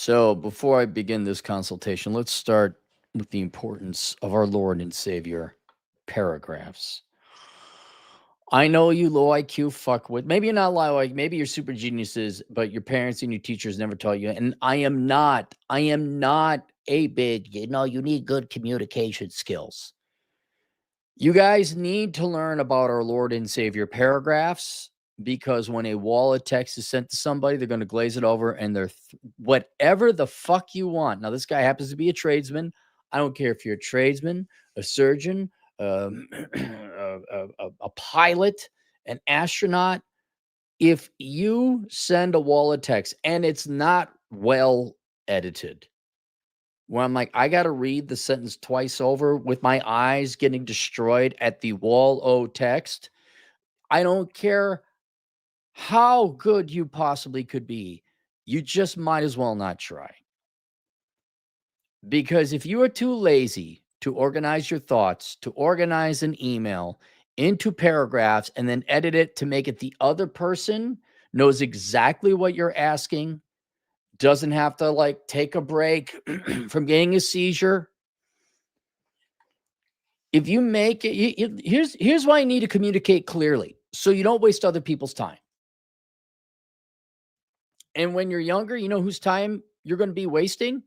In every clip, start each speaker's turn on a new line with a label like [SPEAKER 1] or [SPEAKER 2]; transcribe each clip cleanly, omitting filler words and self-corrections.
[SPEAKER 1] So, before I begin this consultation, let's start with the importance of our Lord and Savior paragraphs. I know you low IQ fuck with. Maybe you're not low IQ, maybe you're super geniuses, but your parents and your teachers never taught you. And I am not. I am not a big, you need good communication skills. You guys need to learn about our Lord and Savior paragraphs because when a wall of text is sent to somebody, they're going to glaze it over and whatever the fuck you want. Now, this guy happens to be a tradesman. I don't care if you're a tradesman, a surgeon, a pilot, an astronaut. If you send a wall of text and it's not well edited, where I'm like, I got to read the sentence twice over with my eyes getting destroyed at the wall o text. I don't care how good you possibly could be. You just might as well not try. Because if you are too lazy to organize your thoughts, to organize an email into paragraphs and then edit it to make it the other person knows exactly what you're asking, doesn't have to like take a break from getting a seizure. If you make it, here's why you need to communicate clearly so you don't waste other people's time. And when you're younger, you know whose time you're going to be wasting?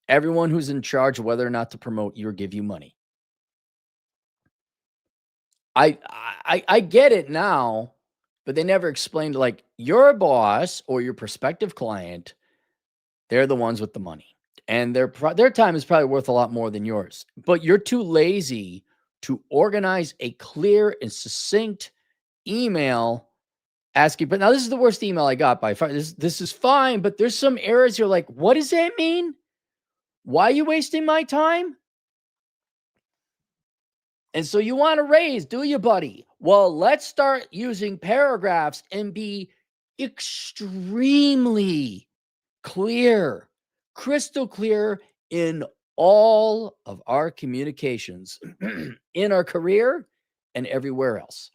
[SPEAKER 1] Everyone who's in charge of whether or not to promote you or give you money. I get it now, but they never explained like your boss or your prospective client, they're the ones with the money. And their time is probably worth a lot more than yours. But you're too lazy to organize a clear and succinct email asking. But now this is the worst email I got by far. This is fine, but there's some errors. You're like, what does that mean? Why are you wasting my time? And so you want to raise, do you, buddy? Well, let's start using paragraphs and be extremely clear, crystal clear in all of our communications in our career and everywhere else.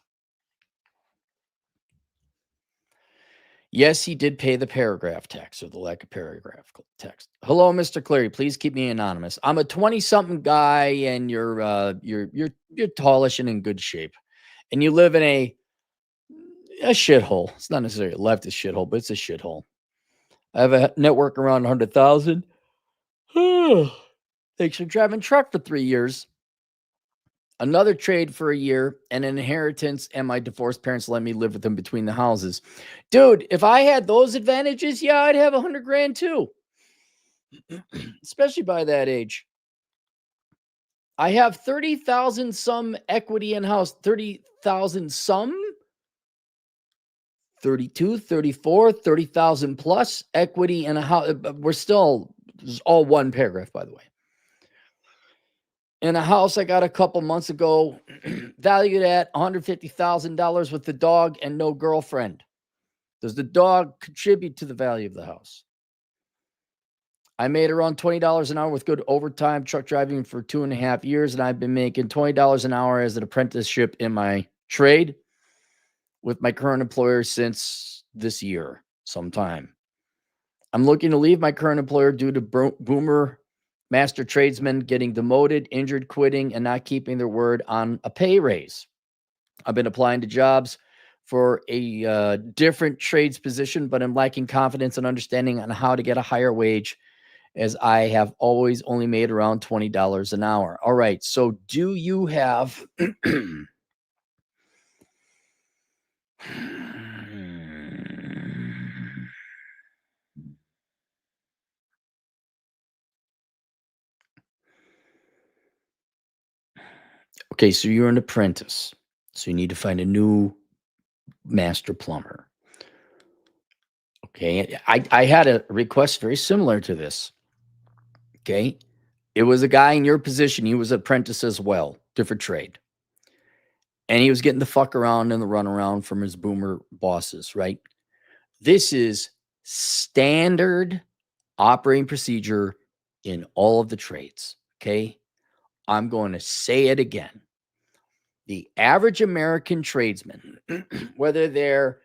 [SPEAKER 1] Yes, he did pay the paragraph tax or the lack of paragraph text. Hello, Mr. Cleary. Please keep me anonymous. I'm a 20-something guy, and you're tallish and in good shape, and you live in a shithole. It's not necessarily a leftist shithole, but it's a shithole. I have a network around 100,000. Thanks for driving truck for 3 years. Another trade for a year, and an inheritance, and my divorced parents let me live with them between the houses. Dude, if I had those advantages, yeah, I'd have 100 grand too. Especially by that age. I have 30,000 some equity in house, 30,000 some, 32, 34, 30,000 plus equity in a house. We're still all one paragraph, by the way. In a house I got a couple months ago, valued at $150,000 with the dog and no girlfriend. Does the dog contribute to the value of the house? I made around $20 an hour with good overtime truck driving for 2.5 years, and I've been making $20 an hour as an apprenticeship in my trade with my current employer since this year sometime. I'm looking to leave my current employer due to boomer master tradesmen getting demoted, injured, quitting, and not keeping their word on a pay raise. I've been applying to jobs for a different trades position, but I'm lacking confidence and understanding on how to get a higher wage, as I have always only made around $20 an hour. All right. So do you have okay, so you're an apprentice. So you need to find a new master plumber. Okay. I had a request very similar to this. Okay. It was a guy in your position. He was an apprentice as well, different trade. And he was getting the fuck around and the runaround from his boomer bosses, right? This is standard operating procedure in all of the trades. Okay. I'm going to say it again. The average American tradesman, whether they're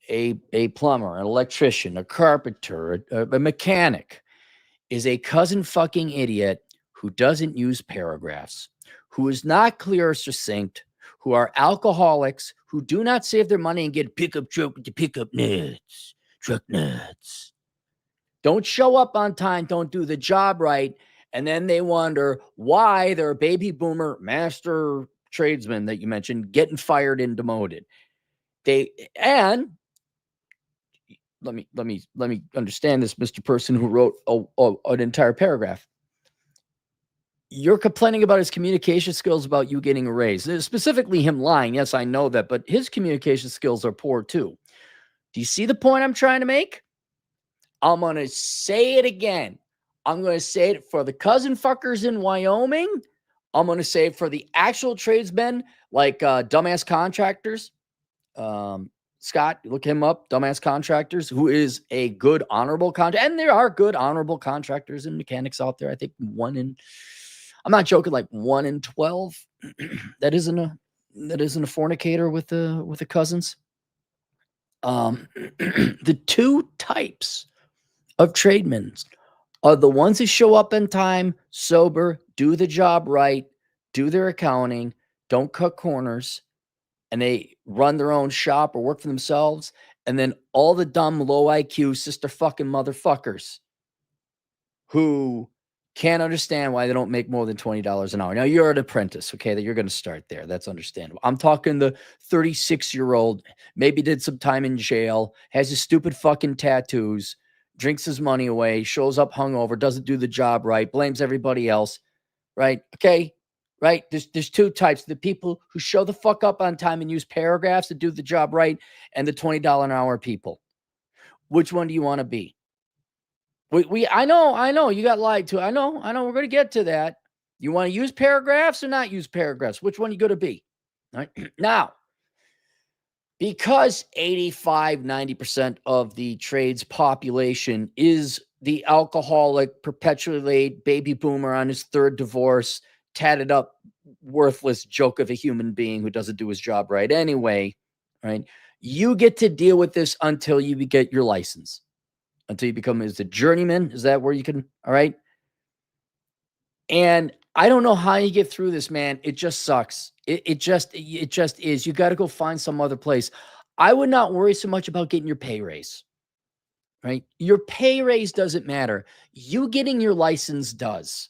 [SPEAKER 1] a plumber, an electrician, a carpenter, a mechanic is a cousin fucking idiot who doesn't use paragraphs, who is not clear or succinct, who are alcoholics, who do not save their money and get pickup truck with the pickup nuts, truck nuts. Don't show up on time, don't do the job right, and then they wonder why their baby boomer master tradesman that you mentioned getting fired and demoted. And let me understand this, Mr. Person who wrote an entire paragraph. You're complaining about his communication skills, about you getting a raise, specifically him lying. Yes, I know that, but his communication skills are poor too. Do you see the point I'm trying to make? I'm going to say it again. I'm going to say it for the cousin fuckers in Wyoming. I'm going to say it for the actual tradesmen like dumbass contractors. Scott, look him up, dumbass contractors, who is a good, honorable contractor. And there are good, honorable contractors and mechanics out there. I think I'm not joking, like 1 in 12 that isn't a fornicator with the cousins. The two types of tradesmen are the ones who show up in time, sober, do the job right, do their accounting, don't cut corners, and they run their own shop or work for themselves. And then all the dumb, low IQ sister fucking motherfuckers who can't understand why they don't make more than $20 an hour. Now, you're an apprentice, okay, that you're going to start there. That's understandable. I'm talking the 36-year-old, maybe did some time in jail, has his stupid fucking tattoos, drinks his money away, shows up hungover, doesn't do the job right, blames everybody else, right? Okay, right? There's two types: the people who show the fuck up on time and use paragraphs to do the job right, and the $20 an hour people. Which one do you want to be? I know you got lied to. I know we're going to get to that. You want to use paragraphs or not use paragraphs? Which one are you going to be? All right. Now, because 85-90% of the trades population is the alcoholic, perpetually late baby boomer on his third divorce, tatted up, worthless joke of a human being who doesn't do his job right anyway, right? You get to deal with this until you get your license, until you become as a journeyman. Is that where you can? All right. And I don't know how you get through this, man. It just sucks. It just is. You got to go find some other place. I would not worry so much about getting your pay raise, right? Your pay raise doesn't matter. You getting your license does.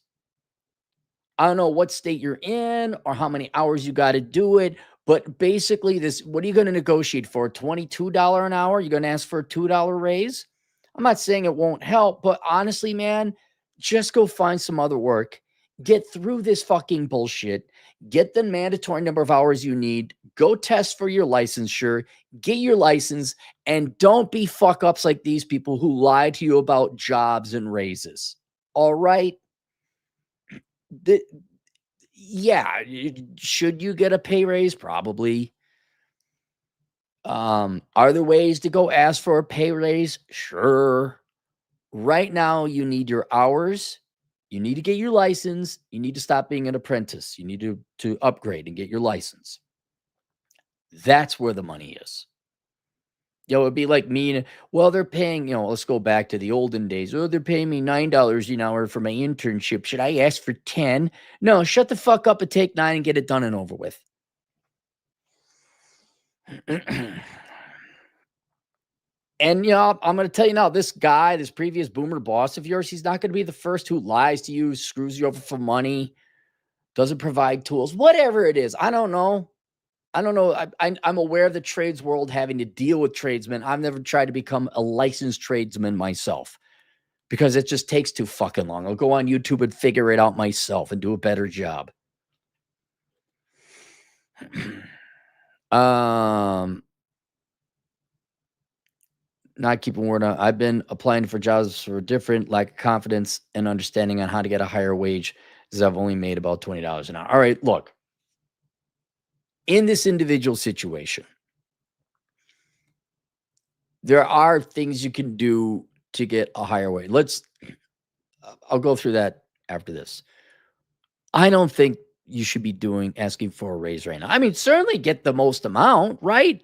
[SPEAKER 1] I don't know what state you're in or how many hours you got to do it, but basically what are you going to negotiate for? $22 an hour? You're going to ask for a $2 raise? I'm not saying it won't help, but honestly, man, just go find some other work. Get through this fucking bullshit. Get the mandatory number of hours you need. Go test for your licensure. Get your license. And don't be fuck ups like these people who lie to you about jobs and raises. All right? Yeah. Should you get a pay raise? Probably. Are there ways to go ask for a pay raise? Sure. Right now, you need your hours. You need to get your license. You need to stop being an apprentice. You need to upgrade and get your license. That's where the money is. It'd be like me. Well, they're paying, let's go back to the olden days. Oh, they're paying me $9 an hour for my internship. Should I ask for 10? No, shut the fuck up and take 9 and get it done and over with. And, I'm going to tell you now, this guy, this previous boomer boss of yours, he's not going to be the first who lies to you, screws you over for money, doesn't provide tools, whatever it is. I don't know. I'm aware of the trades world having to deal with tradesmen. I've never tried to become a licensed tradesman myself because it just takes too fucking long. I'll go on YouTube and figure it out myself and do a better job. Not keeping word on. I've been applying for jobs for different lack of confidence and understanding on how to get a higher wage because I've only made about $20 an hour. All right, look. In this individual situation, there are things you can do to get a higher wage. I'll go through that after this. I don't think you should be asking for a raise right now. I mean, certainly get the most amount, right?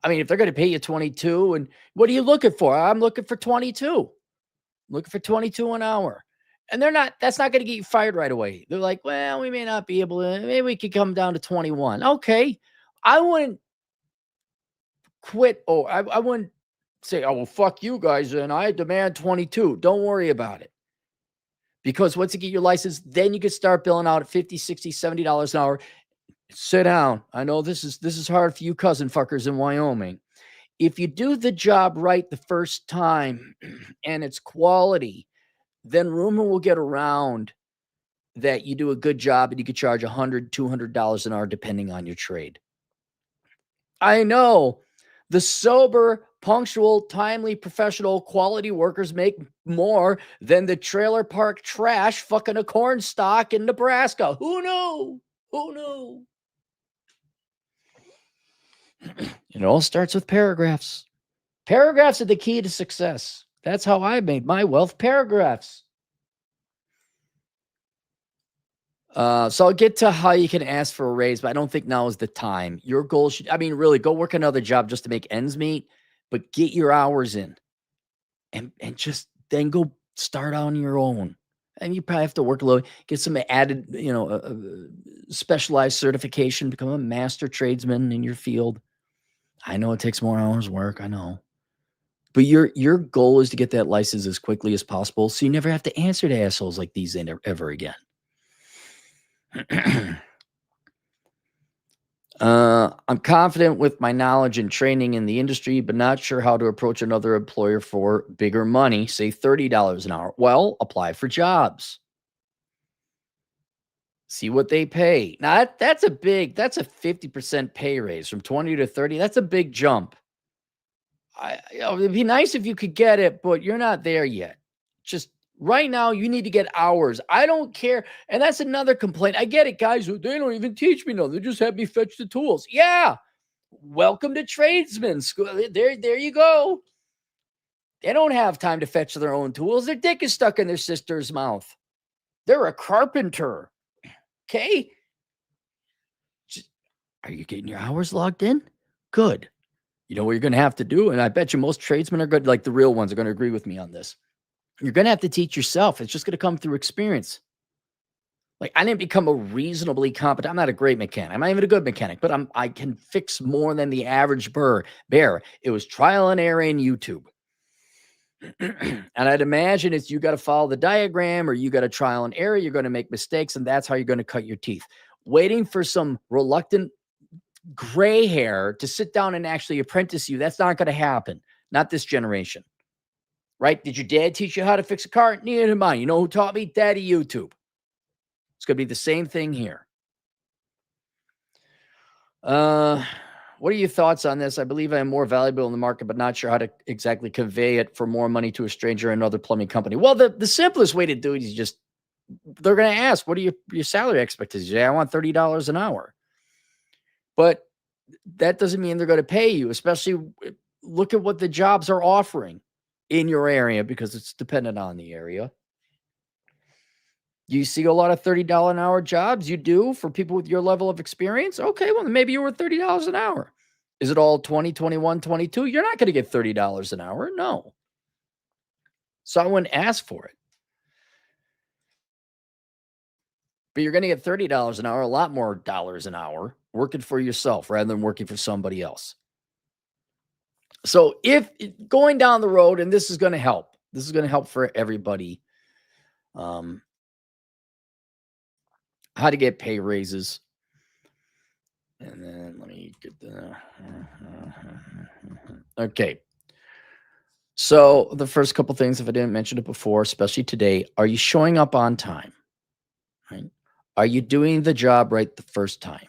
[SPEAKER 1] I mean, if they're going to pay you 22, and what are you looking for? I'm looking for 22. Looking for 22 an hour. And that's not going to get you fired right away. They're like, well, we may not be able to, maybe we could come down to 21. Okay. I wouldn't quit. Oh, I wouldn't say, oh, well, fuck you guys. And I demand 22. Don't worry about it. Because once you get your license, then you can start billing out at $50, $60, $70 an hour. Sit down. I know this is hard for you cousin fuckers in Wyoming. If you do the job right the first time and it's quality, then rumor will get around that you do a good job and you could charge $100, $200 an hour depending on your trade. I know the sober, punctual, timely, professional, quality workers make more than the trailer park trash fucking a corn stalk in Nebraska. Who knew? Who knew? It all starts with paragraphs. Paragraphs are the key to success. That's how I made my wealth. Paragraphs. So I'll get to how you can ask for a raise, but I don't think now is the time. Your goal should, I mean, really go work another job just to make ends meet, but get your hours in and just then go start on your own. And you probably have to work a little, get some added, specialized certification, become a master tradesman in your field. I know it takes more hours work. I know. But your goal is to get that license as quickly as possible so you never have to answer to assholes like these ever again. I'm confident with my knowledge and training in the industry, but not sure how to approach another employer for bigger money, say $30 an hour. Well, apply for jobs. See what they pay. Now that's a 50% pay raise from 20 to 30. That's a big jump. It'd be nice if you could get it, but you're not there yet. Just right now, you need to get hours. I don't care. And that's another complaint. I get it, guys. They don't even teach me. No, they just have me fetch the tools. Yeah. Welcome to tradesman school. There you go. They don't have time to fetch their own tools. Their dick is stuck in their sister's mouth. They're a carpenter. Okay. Are you getting your hours logged in? Good. You know what you're going to have to do? And I bet you most tradesmen are good. Like the real ones are going to agree with me on this. You're going to have to teach yourself. It's just going to come through experience. Like I didn't become a reasonably competent. I'm not a great mechanic. I'm not even a good mechanic, but I can fix more than the average bear. It was trial and error in YouTube. And I'd imagine it's you got to follow the diagram or you got to trial and error. You're going to make mistakes and that's how you're going to cut your teeth. Waiting for some reluctant gray hair to sit down and actually apprentice you. That's not going to happen. Not this generation. Right? Did your dad teach you how to fix a car? Neither did mine. You know who taught me? Daddy YouTube. It's going to be the same thing here. What are your thoughts on this? I believe I am more valuable in the market, but not sure how to exactly convey it for more money to a stranger in another plumbing company. Well, the simplest way to do it is just, they're going to ask, what are your salary expectations? Yeah, I want $30 an hour. But that doesn't mean they're going to pay you, especially look at what the jobs are offering in your area because it's dependent on the area. You see a lot of $30 an hour jobs? You do for people with your level of experience? Okay, well, maybe you were $30 an hour. Is it all 20, 21, 22? You're not going to get $30 an hour. No. So I wouldn't ask for it. But you're going to get $30 an hour, a lot more dollars an hour, working for yourself rather than working for somebody else. So if going down the road, and this is going to help for everybody. How to get pay raises. And then let me get the, okay. So the first couple things, if I didn't mention it before, especially today, are you showing up on time? Right? Are you doing the job right the first time?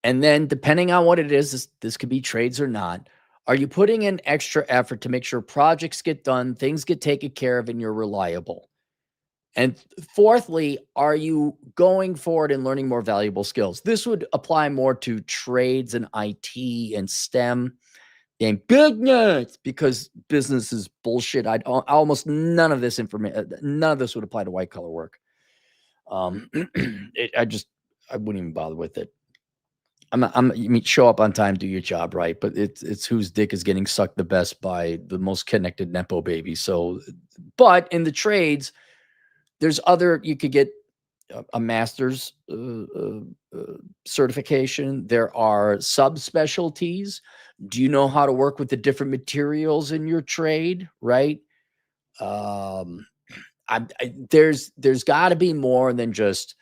[SPEAKER 1] And then depending on what it is, this could be trades or not, are you putting in extra effort to make sure projects get done, things get taken care of, and you're reliable? And fourthly, are you going forward and learning more valuable skills? This would apply more to trades and IT and STEM and business because business is bullshit. Almost none of this information, none of this would apply to white collar work. I wouldn't even bother with it. You mean show up on time, do your job right, but it's whose dick is getting sucked the best by the most connected nepo baby. So, but in the trades, there's other. You could get a master's certification. There are subspecialties. Do you know how to work with the different materials in your trade? Right. Um, there's got to be more than just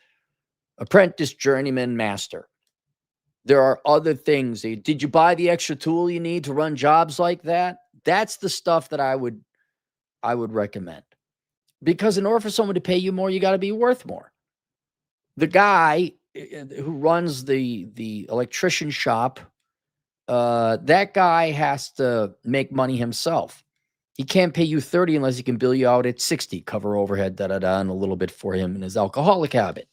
[SPEAKER 1] apprentice, journeyman, master. There are other things. Did you buy the extra tool you need to run jobs like that? That's the stuff that I would recommend. Because in order for someone to pay you more, you got to be worth more. The guy who runs the electrician shop, that guy has to make money himself. He can't pay you 30 unless he can bill you out at 60, cover overhead, and a little bit for him and his alcoholic habit.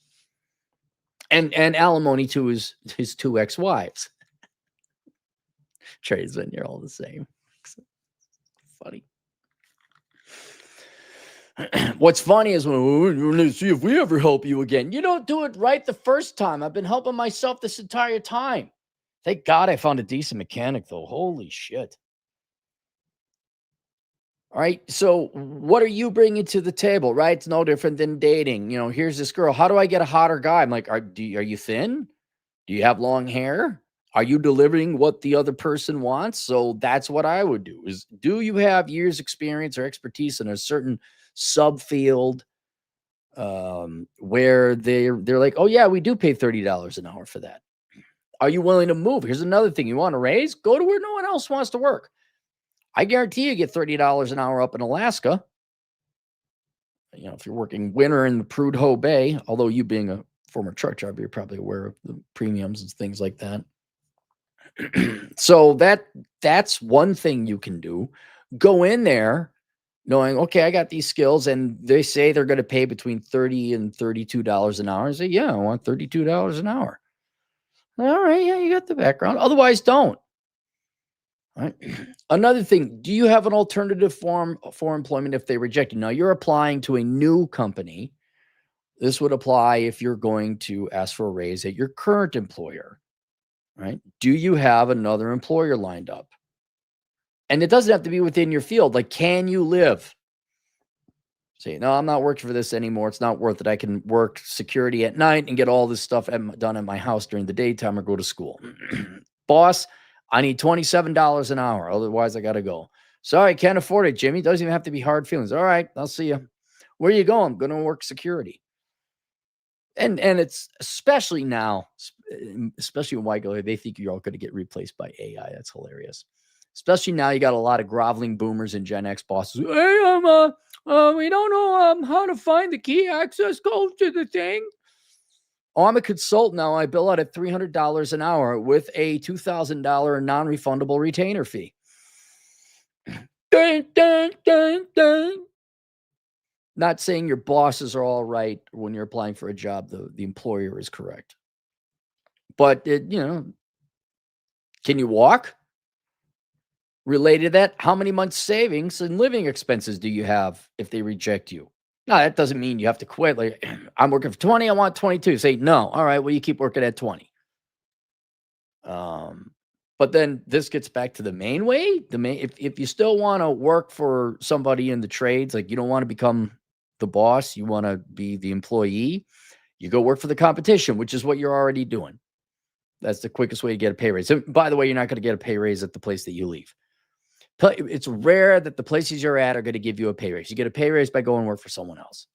[SPEAKER 1] And alimony to his two ex-wives. Tradesmen, you're all the same. Funny. What's funny is when we're going to see if we ever help you again. You don't do it right the first time. I've been helping myself this entire time. Thank God I found a decent mechanic, though. Holy shit. All right. So what are you bringing to the table, right? It's no different than dating. You know, here's this girl. How do I get a hotter guy? I'm like, are you thin? Do you have long hair? Are you delivering what the other person wants? So that's what I would do is, do you have years experience or expertise in a certain subfield where they're like, oh yeah, we do pay $30 an hour for that. Are you willing to move? Here's another thing. You want to raise? Go to where no one else wants to work. I guarantee you get $30 an hour up in Alaska. You know, if you're working winter in the Prudhoe Bay, although you being a former truck driver, you're probably aware of the premiums and things like that. So that's one thing you can do. Go in there knowing, okay, I got these skills, and they say they're going to pay between $30 and $32 an hour. I say, yeah, I want $32 an hour. All right, yeah, you got the background. Otherwise, don't. All right. Another thing, do you have an alternative form for employment if they reject you? Now, you're applying to a new company. This would apply if you're going to ask for a raise at your current employer, right? Do you have another employer lined up? And it doesn't have to be within your field. Like, can you live? Say, no, I'm not working for this anymore. It's not worth it. I can work security at night and get all this stuff done at my house during the daytime or go to school. Boss, I need $27 an hour. Otherwise, I got to go. Sorry, can't afford it, Jimmy. Doesn't even have to be hard feelings. All right, I'll see you. Where are you going? I'm going to work security. And it's especially now, especially in white collar, they think you're all going to get replaced by AI. That's hilarious. Especially now, you got a lot of groveling boomers and Gen X bosses. Hey, we don't know how to find the key access code to the thing. Oh, I'm a consultant now. I bill out at $300 an hour with a $2,000 non-refundable retainer fee. Dun, dun, dun, dun. Not saying your bosses are all right when you're applying for a job. The employer is correct. But, can you walk? Related to that, how many months savings and living expenses do you have if they reject you? No, that doesn't mean you have to quit. Like, I'm working for 20, I want 22. Say, no. All right, well, you keep working at 20. But then this gets back to the main way. If you still want to work for somebody in the trades, like you don't want to become the boss, you want to be the employee, you go work for the competition, which is what you're already doing. That's the quickest way to get a pay raise. And by the way, you're not going to get a pay raise at the place that you leave. It's rare that the places you're at are going to give you a pay raise. You get a pay raise by going work for someone else.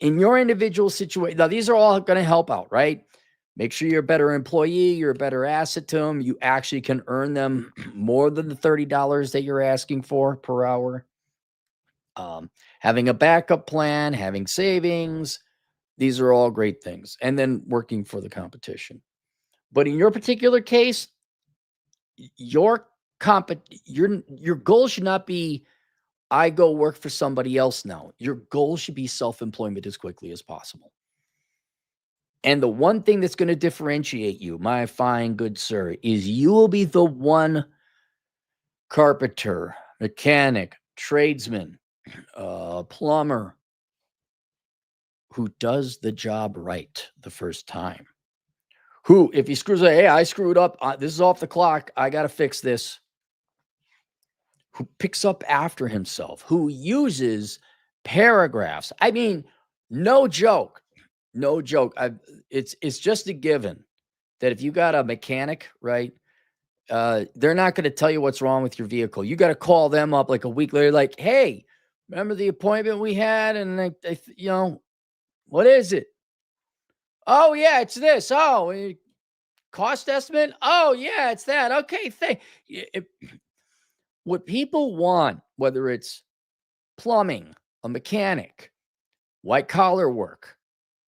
[SPEAKER 1] In your individual situation, now these are all going to help out, right? Make sure you're a better employee, you're a better asset to them. You actually can earn them more than the $30 that you're asking for per hour. Having a backup plan, having savings, these are all great things. And then working for the competition. But in your particular case, your goal should not be, I go work for somebody else now. Your goal should be self-employment as quickly as possible. And the one thing that's going to differentiate you, my fine good sir, is you will be the one carpenter, mechanic, tradesman, plumber who does the job right the first time, Who, if he screws up, hey, I screwed up. This is off the clock. I got to fix this. Who picks up after himself, who uses paragraphs. I mean, no joke. No joke. It's just a given that if you got a mechanic, right, they're not going to tell you what's wrong with your vehicle. You got to call them up like a week later, like, hey, remember the appointment we had? And what is it? Oh, yeah, it's this. Oh, cost estimate. Oh, yeah, it's that. Okay, what people want, whether it's plumbing, a mechanic, white collar work,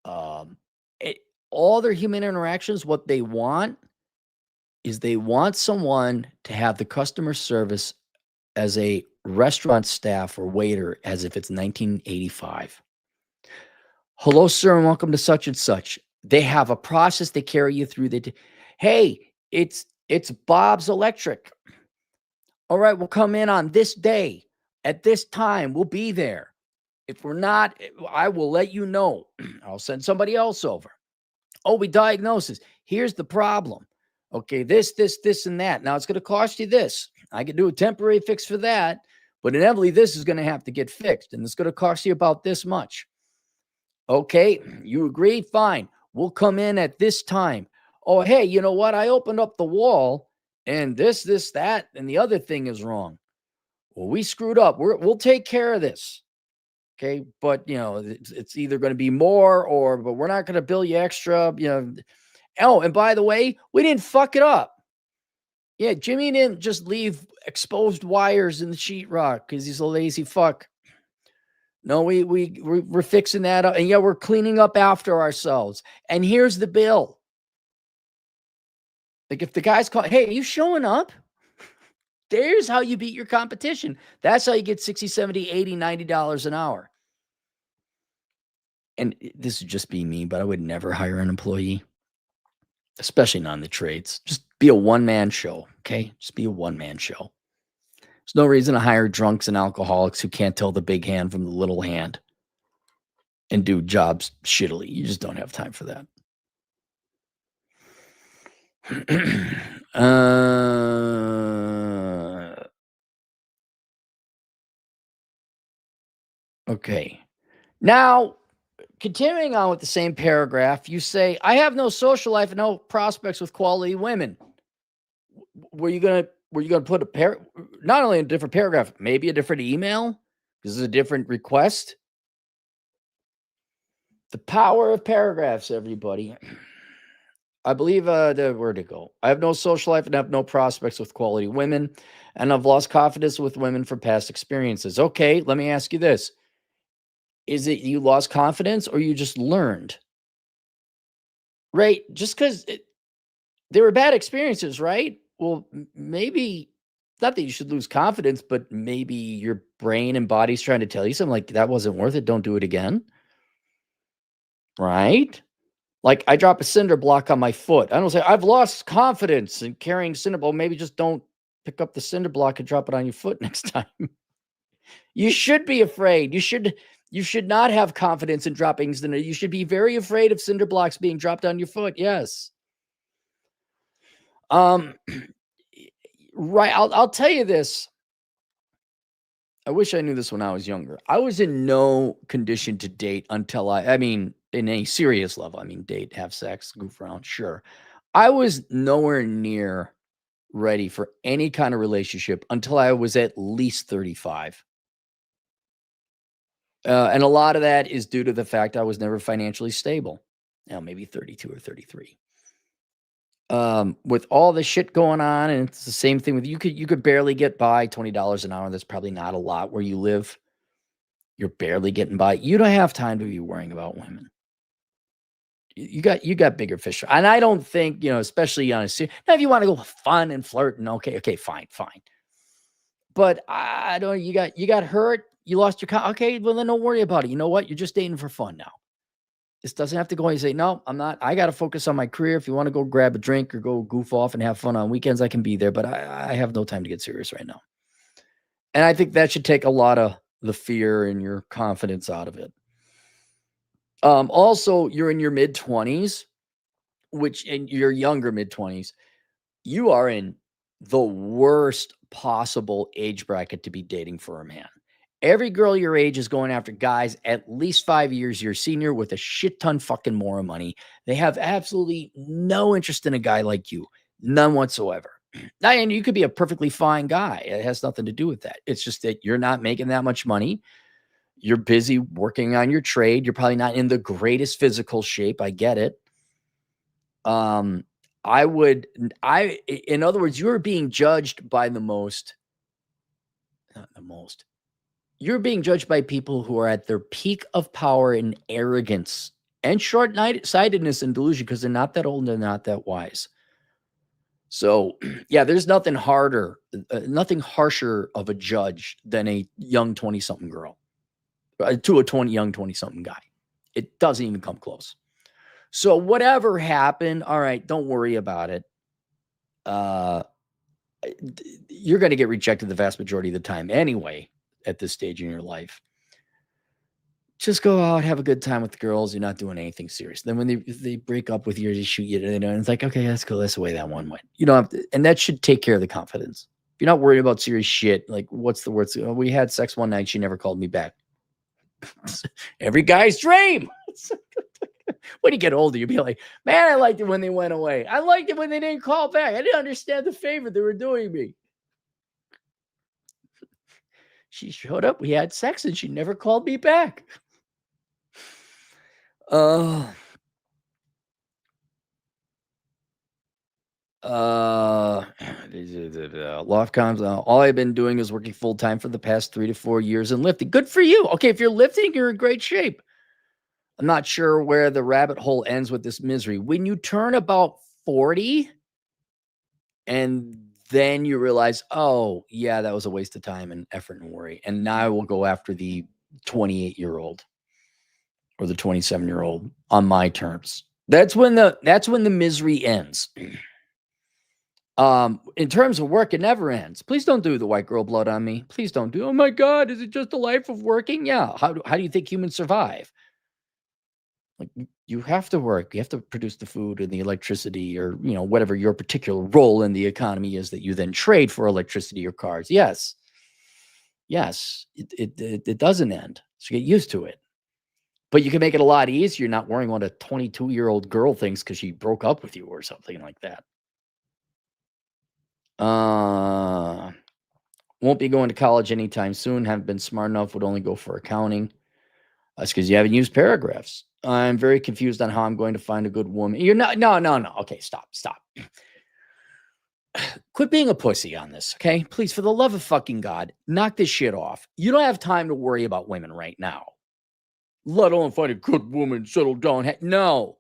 [SPEAKER 1] all their human interactions, what they want is they want someone to have the customer service as a restaurant staff or waiter as if it's 1985. Hello, sir, and welcome to such and such. They have a process they carry you through. Hey, it's Bob's Electric. All right, we'll come in on this day at this time. We'll be there. If we're not, I will let you know. I'll send somebody else over. Oh, we diagnose this. Here's the problem. Okay, this, and that. Now it's going to cost you this. I could do a temporary fix for that, but inevitably this is going to have to get fixed, and it's going to cost you about this much. Okay, you agree? Fine. We'll come in at this time. Oh, hey, you know what? I opened up the wall, and this, that, and the other thing is wrong. Well, we screwed up. We'll take care of this. Okay, but it's either going to be more but we're not going to bill you extra. Oh, and by the way, we didn't fuck it up. Yeah, Jimmy didn't just leave exposed wires in the sheetrock because he's a lazy fuck. No, we're fixing that up, and yeah, we're cleaning up after ourselves. And here's the bill. Like if the guy's called, hey, are you showing up? There's how you beat your competition. That's how you get $60, $70, $80, $90 an hour. And this would just be me, but I would never hire an employee, especially not in the trades. Just be a one-man show, okay? Just be a one-man show. There's no reason to hire drunks and alcoholics who can't tell the big hand from the little hand and do jobs shittily. You just don't have time for that. Okay. Now, continuing on with the same paragraph, you say, I have no social life and no prospects with quality women. Were you going to put not only a different paragraph, maybe a different email? This is a different request. The power of paragraphs, everybody. I believe where'd it go? I have no social life and have no prospects with quality women, and I've lost confidence with women from past experiences. Okay, let me ask you this. Is it you lost confidence or you just learned? Right? Just because they were bad experiences, right? Well, maybe not that you should lose confidence, but maybe your brain and body's trying to tell you something like that wasn't worth it. Don't do it again. Right? Like I drop a cinder block on my foot. I don't say I've lost confidence in carrying cinder block. Maybe just don't pick up the cinder block and drop it on your foot next time. You should be afraid. You should not have confidence in dropping cinder. You should be very afraid of cinder blocks being dropped on your foot. Yes. Right. I'll tell you this. I wish I knew this when I was younger. I was in no condition to date until I mean, in a serious level. I mean, date, have sex, goof around, sure. I was nowhere near ready for any kind of relationship until I was at least 35. And a lot of that is due to the fact I was never financially stable. Now, maybe 32 or 33. With all the shit going on, and it's the same thing with you could barely get by $20 an hour. That's probably not a lot where you live. You're barely getting by. You don't have time to be worrying about women. You got bigger fish. And I don't think, especially on a now if you want to go fun and flirt and okay, fine. But I don't, you got hurt, you lost your okay, well then don't worry about it. You know what? You're just dating for fun now. This doesn't have to go and say, no, I'm not. I got to focus on my career. If you want to go grab a drink or go goof off and have fun on weekends, I can be there. But I have no time to get serious right now. And I think that should take a lot of the fear and your confidence out of it. Also, you're in your mid-20s. which in your younger mid-20s, you are in the worst possible age bracket to be dating for a man. Every girl your age is going after guys at least 5 years your senior with a shit ton fucking more money. They have absolutely no interest in a guy like you. None whatsoever. And you could be a perfectly fine guy. It has nothing to do with that. It's just that you're not making that much money. You're busy working on your trade. You're probably not in the greatest physical shape. I get it. In other words, you're being judged by you're being judged by people who are at their peak of power and arrogance and short-sightedness and delusion because they're not that old and they're not that wise. So, yeah, there's nothing harsher of a judge than a young 20-something girl to a young 20-something guy. It doesn't even come close. So whatever happened, all right, don't worry about it. You're going to get rejected the vast majority of the time anyway at this stage in your life. Just go out, have a good time with the girls. You're not doing anything serious. Then when they break up with you, they shoot you, and it's like, okay, let's go. That's the way that one went. You don't have to, and that should take care of the confidence. If you're not worried about serious shit, like what's the worst? Oh, we had sex one night. She never called me back. Every guy's dream. When you get older, you'll be like, man, I liked it when they went away. I liked it when they didn't call back. I didn't understand the favor they were doing me. She showed up. We had sex and she never called me back. Loft comms. All I've been doing is working full time for the past 3 to 4 years and lifting. Good for you. Okay, if you're lifting, you're in great shape. I'm not sure where the rabbit hole ends with this misery. When you turn about 40 and then you realize, oh, yeah, that was a waste of time and effort and worry. And now I will go after the 28-year-old or the 27-year-old on my terms. That's when the misery ends. In terms of work, it never ends. Please don't do the white girl blood on me. Please don't do. Oh my God, is it just a life of working? Yeah. How do you think humans survive? Like you have to work. You have to produce the food and the electricity, or whatever your particular role in the economy is that you then trade for electricity or cars. Yes, it doesn't end. So get used to it. But you can make it a lot easier not worrying what a 22-year-old girl thinks because she broke up with you or something like that. Won't be going to college anytime soon. Haven't been smart enough. Would only go for accounting. That's because you haven't used paragraphs. I'm very confused on how I'm going to find a good woman. You're not. No. Okay, stop. Quit being a pussy on this, okay? Please, for the love of fucking God, knock this shit off. You don't have time to worry about women right now. Let alone find a good woman, settle down. No.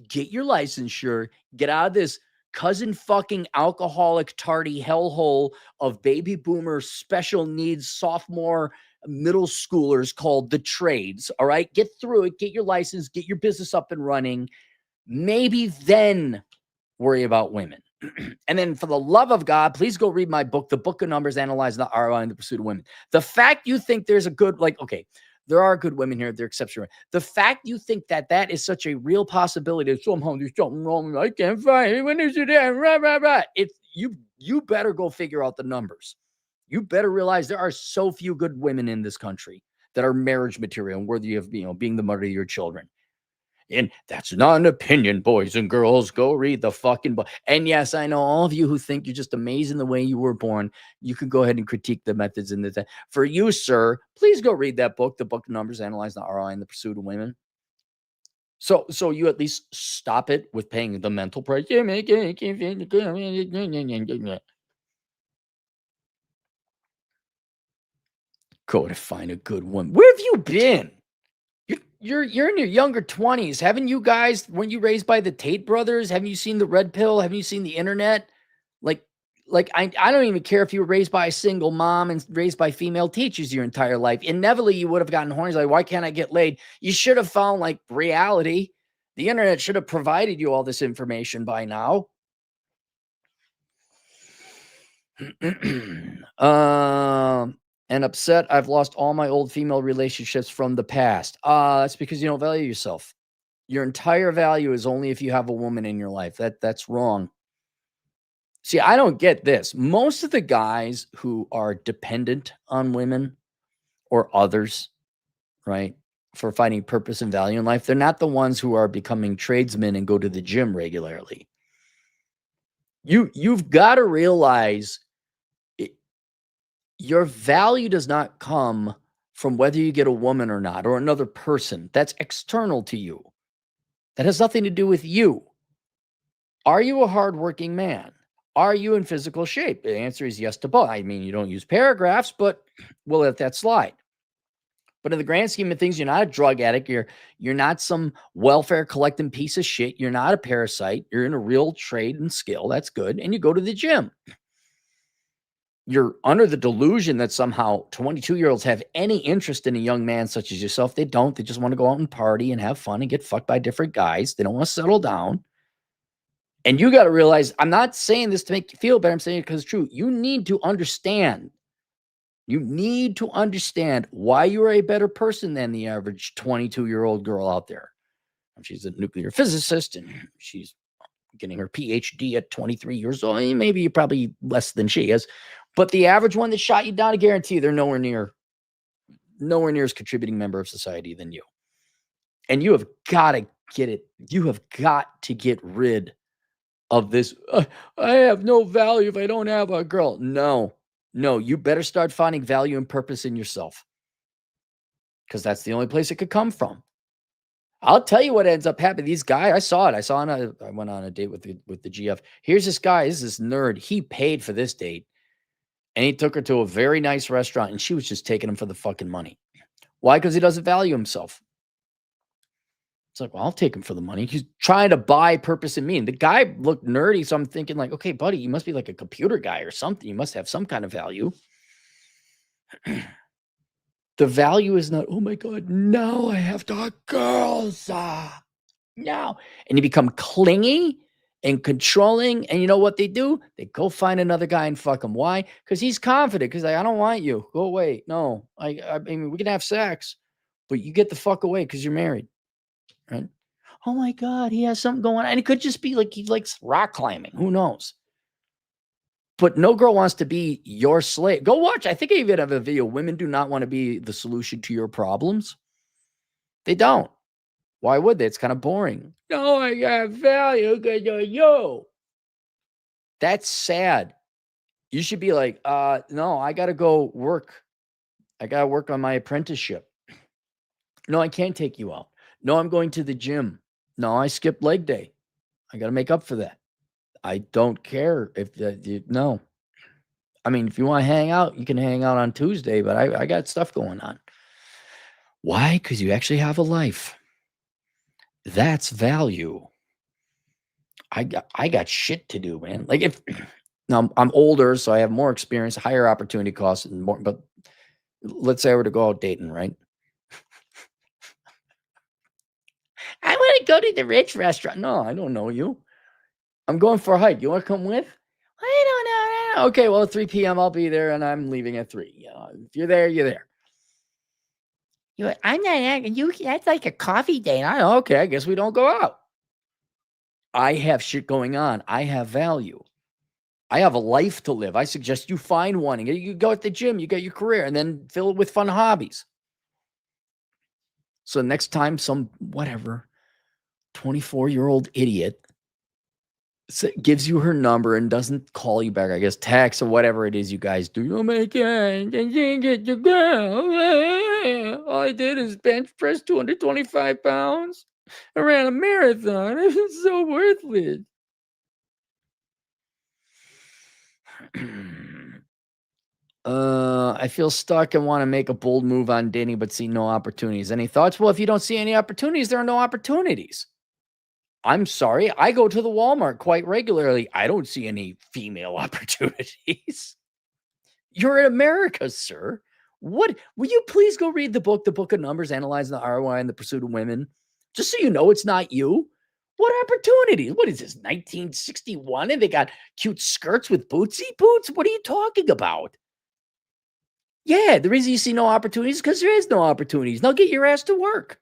[SPEAKER 1] Get your licensure. Get out of this cousin fucking alcoholic tardy hellhole of baby boomer special needs sophomore middle schoolers called the trades. All right. Get through it. Get your license. Get your business up and running. Maybe then worry about women. And then for the love of God, please go read my book, The Book of Numbers, Analyzing the ROI in the Pursuit of Women. The fact you think there's a good, okay, there are good women here. They're exceptional. The fact you think that is such a real possibility that somehow there's something wrong. I can't find anyone. Is it there? It's you better go figure out the numbers. You better realize there are so few good women in this country that are marriage material and worthy of being the mother of your children. And that's not an opinion, boys and girls. Go read the fucking book. And yes, I know all of you who think you're just amazing the way you were born. You can go ahead and critique the methods in the. For you, sir, please go read that book, The Book of Numbers, Analyzing the ROI in the Pursuit of Women. So you at least stop it with paying the mental price. Go to find a good woman. Where have you been? You're in your younger 20s. Haven't you guys, weren't you raised by the Tate brothers? Haven't you seen the red pill? Haven't you seen the internet? I don't even care if you were raised by a single mom and raised by female teachers your entire life. Inevitably, you would have gotten horns like, why can't I get laid? You should have found reality. The internet should have provided you all this information by now. And upset I've lost all my old female relationships from the past. That's because you don't value yourself. Your entire value is only if you have a woman in your life. That's wrong. See, I don't get this. Most of the guys who are dependent on women or others, right, for finding purpose and value in life, they're not the ones who are becoming tradesmen and go to the gym regularly. You've got to realize your value does not come from whether you get a woman or not, or another person. That's external to you. That has nothing to do with you. Are you a hardworking man? Are you in physical shape? The answer is yes to both. I mean, you don't use paragraphs, but we'll let that slide. But in the grand scheme of things, you're not a drug addict. You're not some welfare collecting piece of shit. You're not a parasite. You're in a real trade and skill. That's good. And you go to the gym. You're under the delusion that somehow 22-year-olds have any interest in a young man such as yourself. They don't. They just want to go out and party and have fun and get fucked by different guys. They don't want to settle down. And you got to realize, I'm not saying this to make you feel better. I'm saying it because it's true. You need to understand. You need to understand why you are a better person than the average 22-year-old girl out there. She's a nuclear physicist and she's getting her PhD at 23 years old. Maybe you're probably less than she is. But the average one that shot you down, I guarantee you they're nowhere near as contributing member of society than you. And you have got to get it. You have got to get rid of this. I have no value if I don't have a girl. No, you better start finding value and purpose in yourself. Because that's the only place it could come from. I'll tell you what ends up happening. These guys, I saw it. I went on a date with the GF. Here's this guy. This is this nerd. He paid for this date. And he took her to a very nice restaurant, and she was just taking him for the fucking money. Why? Because he doesn't value himself. It's like, well, I'll take him for the money. He's trying to buy purpose in me. And the guy looked nerdy, so I'm thinking like, okay, buddy, you must be like a computer guy or something. You must have some kind of value. The value is not, oh my God, now I have to have girls. No. And you become clingy and controlling. And you know what they do? They go find another guy and fuck him. Why? Because he's confident. Because I don't want you. Go away. No, I mean, we can have sex, but you get the fuck away because you're married. Right? Oh my God, he has something going on. And it could just be like he likes rock climbing. Who knows? But no girl wants to be your slave. Go watch. I think I even have a video. Women do not want to be the solution to your problems. They don't. Why would they? It's kind of boring. No, I got value because you're you. That's sad. You should be like, no, I got to go work. I got to work on my apprenticeship. No, I can't take you out. No, I'm going to the gym. No, I skipped leg day. I got to make up for that. I don't care if no. I mean, if you want to hang out, you can hang out on Tuesday, but I got stuff going on. Why? Because you actually have a life. That's value. I got shit to do, man. Like if now I'm older, so I have more experience, higher opportunity costs, and more. But let's say I were to go out dating, right? I want to go to the rich restaurant. No, I don't know you. I'm going for a hike. You want to come with? I don't know. Okay, well, at 3 p.m. I'll be there, and I'm leaving at 3. You know, if you're there, you're there. I'm not. That's like a coffee date. Okay, I guess we don't go out. I have shit going on. I have value. I have a life to live. I suggest you find one. And you go at the gym. You get your career, and then fill it with fun hobbies. So next time, some whatever 24-year-old idiot gives you her number and doesn't call you back, I guess text or whatever it is you guys do. Oh my God, I can't get your girl. All I did is bench press 225 pounds. I ran a marathon. It was so worthless. I feel stuck and want to make a bold move on dating, but see no opportunities. Any thoughts? Well, if you don't see any opportunities, there are no opportunities. I'm sorry. I go to the Walmart quite regularly. I don't see any female opportunities. You're in America, sir. What? Will you please go read the book of Numbers, Analyzing the ROI and the Pursuit of Women? Just so you know it's not you. What opportunities? What is this, 1961? And they got cute skirts with bootsy boots? What are you talking about? Yeah, the reason you see no opportunities is because there is no opportunities. Now get your ass to work.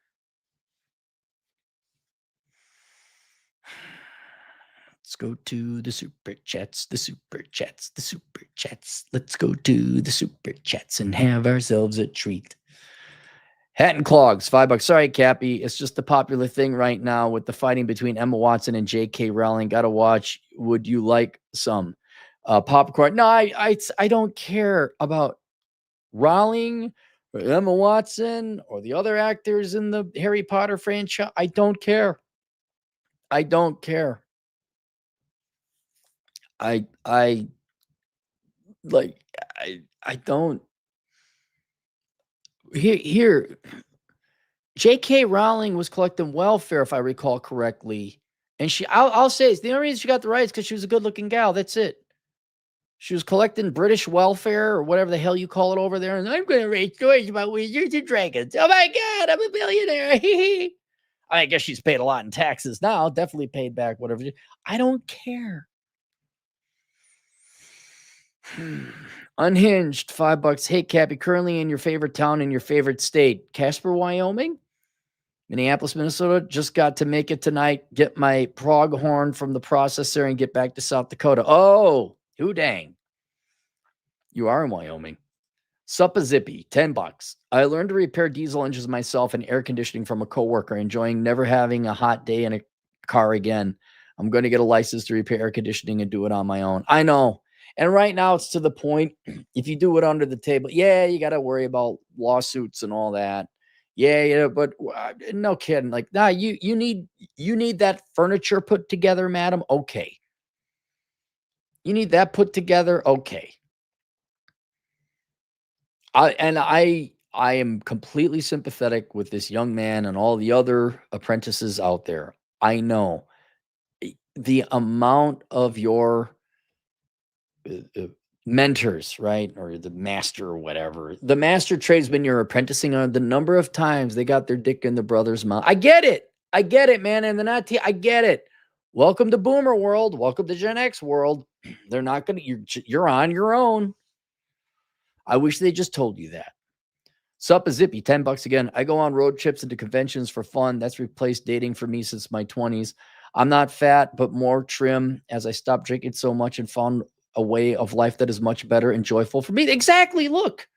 [SPEAKER 1] Let's go to the super chats, the super chats, the super chats. Let's go to the super chats and have ourselves a treat. Hat and Clogs, $5. Sorry, Cappy. It's just the popular thing right now with the fighting between Emma Watson and J.K. Rowling. Got to watch. Would you like some popcorn? No, I don't care about Rowling or Emma Watson or the other actors in the Harry Potter franchise. I don't care. I don't care. I like I don't here J.K. Rowling was collecting welfare, if I recall correctly. And I'll say it's the only reason she got the rights because she was a good looking gal. That's it. She was collecting British welfare or whatever the hell you call it over there. And I'm going to write stories about wizards and dragons. Oh my God, I'm a billionaire. I guess she's paid a lot in taxes now. Definitely paid back whatever. I don't care. Unhinged, $5. Hey, Cappy, currently in your favorite town in your favorite state, Casper, Wyoming? Minneapolis, Minnesota. Just got to make it tonight. Get my pronghorn from the processor and get back to South Dakota. Oh, who dang. You are in Wyoming. Suppa Zippy, $10. I learned to repair diesel engines myself and air conditioning from a coworker, enjoying never having a hot day in a car again. I'm going to get a license to repair air conditioning and do it on my own. I know. And right now it's to the point, if you do it under the table, yeah, you got to worry about lawsuits and all that. Yeah, but no kidding. Like, nah, you need that furniture put together, madam. Okay. You need that put together. Okay. I am completely sympathetic with this young man and all the other apprentices out there. I know the amount of your mentors, right? Or the master or whatever. The master tradesman you're apprenticing on, the number of times they got their dick in the brother's mouth. I get it. I get it, man. And they're not, I get it. Welcome to Boomer world. Welcome to Gen X world. They're not going to, you're on your own. I wish they just told you that. Sup a Zippy, $10 again. I go on road trips and to conventions for fun. That's replaced dating for me since my 20s. I'm not fat, but more trim as I stopped drinking so much and found a way of life that is much better and joyful for me. Exactly. Look.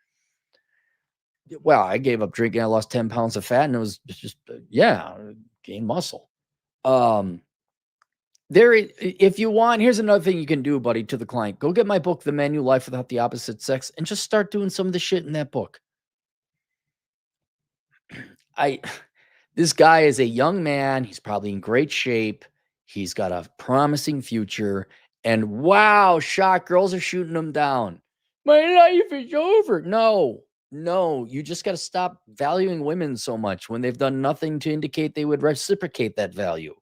[SPEAKER 1] Well, I gave up drinking. I lost 10 pounds of fat and it was just, gain muscle. If you want, here's another thing you can do, buddy, to the client. Go get my book, The Menu Life Without the Opposite Sex, and just start doing some of the shit in that book. This guy is a young man. He's probably in great shape. He's got a promising future. And wow, shock, girls are shooting him down. My life is over. No, you just got to stop valuing women so much when they've done nothing to indicate they would reciprocate that value.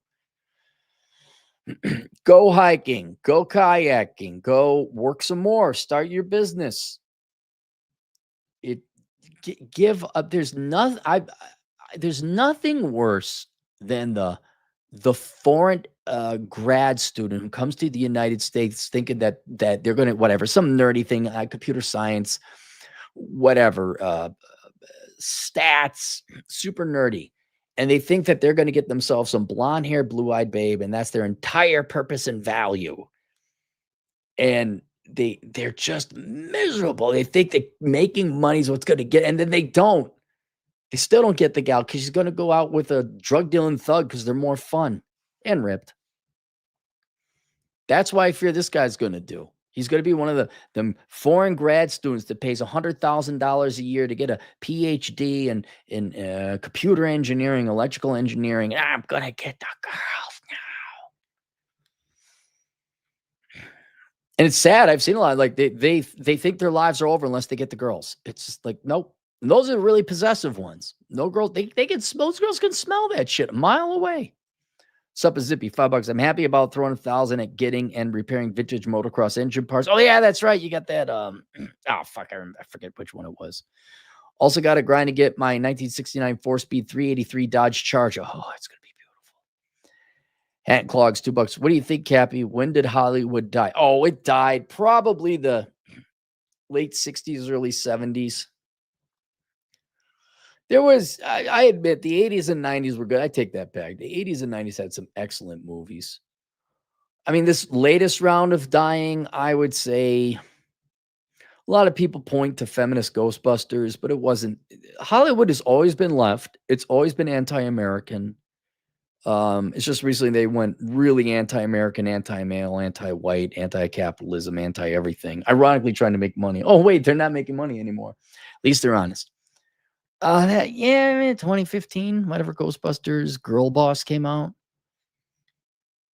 [SPEAKER 1] Go hiking, go kayaking, go work some more, start your business. Give up. There's nothing worse than the foreign grad student who comes to the United States thinking that they're going to whatever, some nerdy thing, computer science, whatever, stats, super nerdy. And they think that they're going to get themselves some blonde hair, blue-eyed babe, and that's their entire purpose and value. And they're just miserable. They think that making money is what's going to get, and then they don't. They still don't get the gal because she's going to go out with a drug dealing thug because they're more fun and ripped. That's why I fear this guy's going to do. He's going to be one of them foreign grad students that pays $100,000 a year to get a PhD in computer engineering, electrical engineering. I'm going to get the girls now. And it's sad. I've seen a lot. Like they think their lives are over unless they get the girls. It's just like, nope. And those are the really possessive ones. No girls, they can those girls can smell that shit a mile away. Sup a Zippy, $5. I'm happy about throwing 1,000 at getting and repairing vintage motocross engine parts. Oh yeah, that's right. You got that. Oh fuck, I forget which one it was. Also got to grind to get my 1969 4-speed 383 Dodge Charger. Oh, it's gonna be beautiful. Hat Clogs, $2. What do you think, Cappy? When did Hollywood die? Oh, it died probably the late 60s, early 70s. There was, I admit, the 80s and 90s were good. I take that back. The 80s and 90s had some excellent movies. I mean, this latest round of dying, I would say a lot of people point to feminist Ghostbusters, but it wasn't. Hollywood has always been left. It's always been anti-American. It's just recently they went really anti-American, anti-male, anti-white, anti-capitalism, anti-everything. Ironically, trying to make money. Oh wait, they're not making money anymore. At least they're honest. Yeah, 2015, whatever Ghostbusters Girl Boss came out.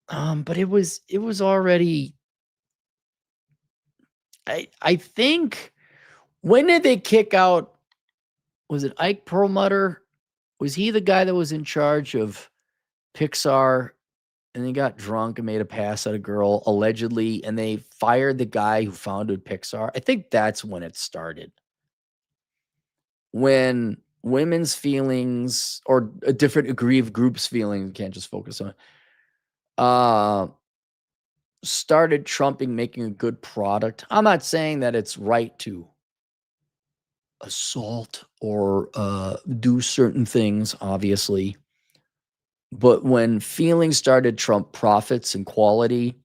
[SPEAKER 1] But it was already. I think, when did they kick out? Was it Ike Perlmutter? Was he the guy that was in charge of Pixar? And he got drunk and made a pass at a girl, allegedly, and they fired the guy who founded Pixar. I think that's when it started. When women's feelings, or a different degree of groups' feelings, you can't just focus on, started trumping making a good product. I'm not saying that it's right to assault or do certain things, obviously. But when feelings started trump profits and quality,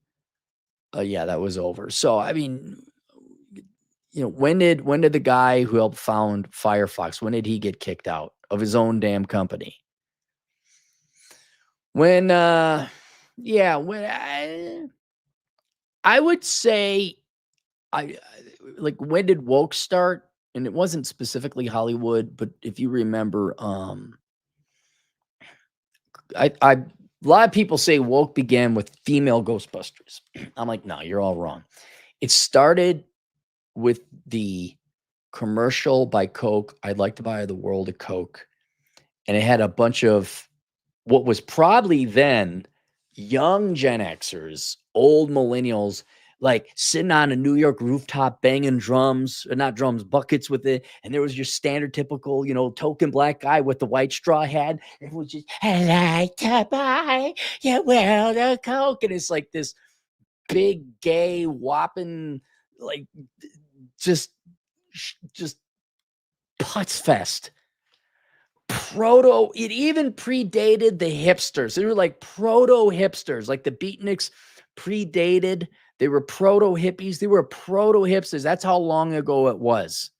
[SPEAKER 1] yeah, that was over. So, I mean, when did the guy who helped found Firefox, when did he get kicked out of his own damn company? When, yeah, when I would say, like, when did woke start? And it wasn't specifically Hollywood, but if you remember, a lot of people say woke began with female Ghostbusters. I'm like, no, you're all wrong. It started with the commercial by Coke. I'd like to buy the world a Coke. And it had a bunch of what was probably then young Gen Xers, old millennials, like sitting on a New York rooftop banging drums, or not drums, buckets with it. And there was your standard typical, token black guy with the white straw hat. And it was just, I like to buy your world a Coke. And it's like this big, gay, whopping, like, just putz fest. It even predated the hipsters. They were like proto hipsters, like the beatniks predated. They were proto hippies. They were proto hipsters. That's how long ago it was.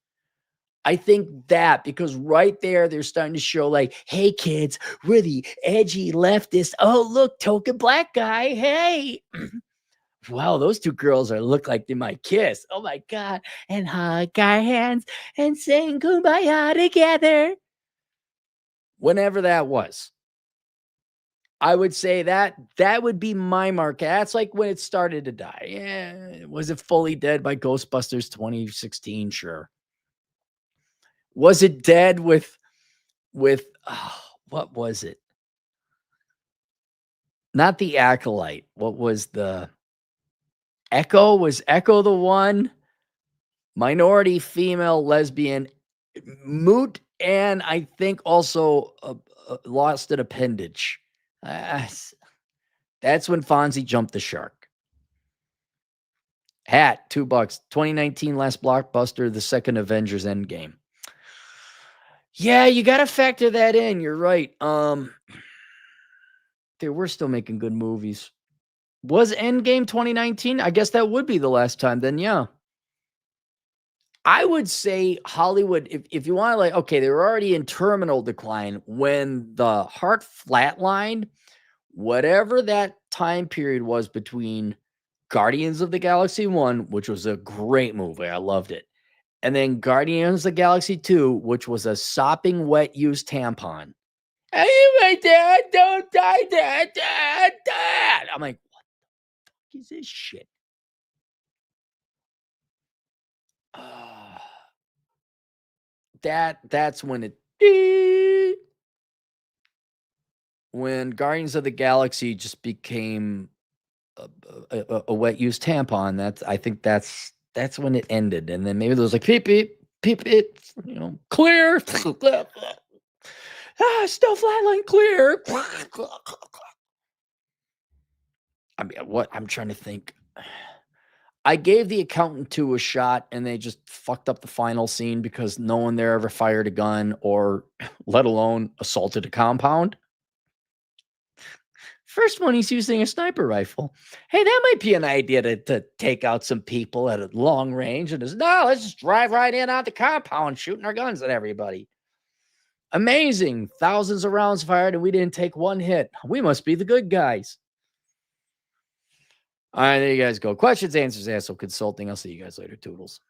[SPEAKER 1] I think that, because right there, they're starting to show, like, hey kids, we're the edgy leftist. Oh, look, token black guy. Hey. Wow, those two girls look like they might kiss. Oh my God. And hug our hands and sing kumbaya together. Whenever that was, I would say that would be my mark. That's like when it started to die. Yeah. Was it fully dead by Ghostbusters 2016? Sure. Was it dead with what was it? Not the Acolyte. What was the Echo? Was Echo the one? Minority female lesbian, moot, and I think also lost an appendage. That's when Fonzie jumped the shark. Hat, $2. 2019 last blockbuster, the second Avengers Endgame. Yeah, you got to factor that in. You're right. They were still making good movies. Was Endgame 2019? I guess that would be the last time then, yeah. I would say Hollywood, if you want to, like, okay, they were already in terminal decline when the heart flatlined. Whatever that time period was between Guardians of the Galaxy 1, which was a great movie, I loved it, and then Guardians of the Galaxy 2, which was a sopping wet used tampon. Hey, my dad, don't die, dad, dad, dad. I'm like, what the fuck is this shit? That's when when Guardians of the Galaxy just became a wet used tampon. I think that's when it ended, and then maybe there was like peep peep peep it, clear. Still flatline clear. I mean, what I'm trying to think. I gave The Accountant 2 a shot, and they just fucked up the final scene because no one there ever fired a gun or let alone assaulted a compound. First one, he's using a sniper rifle. Hey, that might be an idea to take out some people at a long range. And no, let's just drive right in on the compound, shooting our guns at everybody. Amazing. Thousands of rounds fired, and we didn't take one hit. We must be the good guys. All right, there you guys go. Questions, answers, Asshole Consulting. I'll see you guys later. Toodles.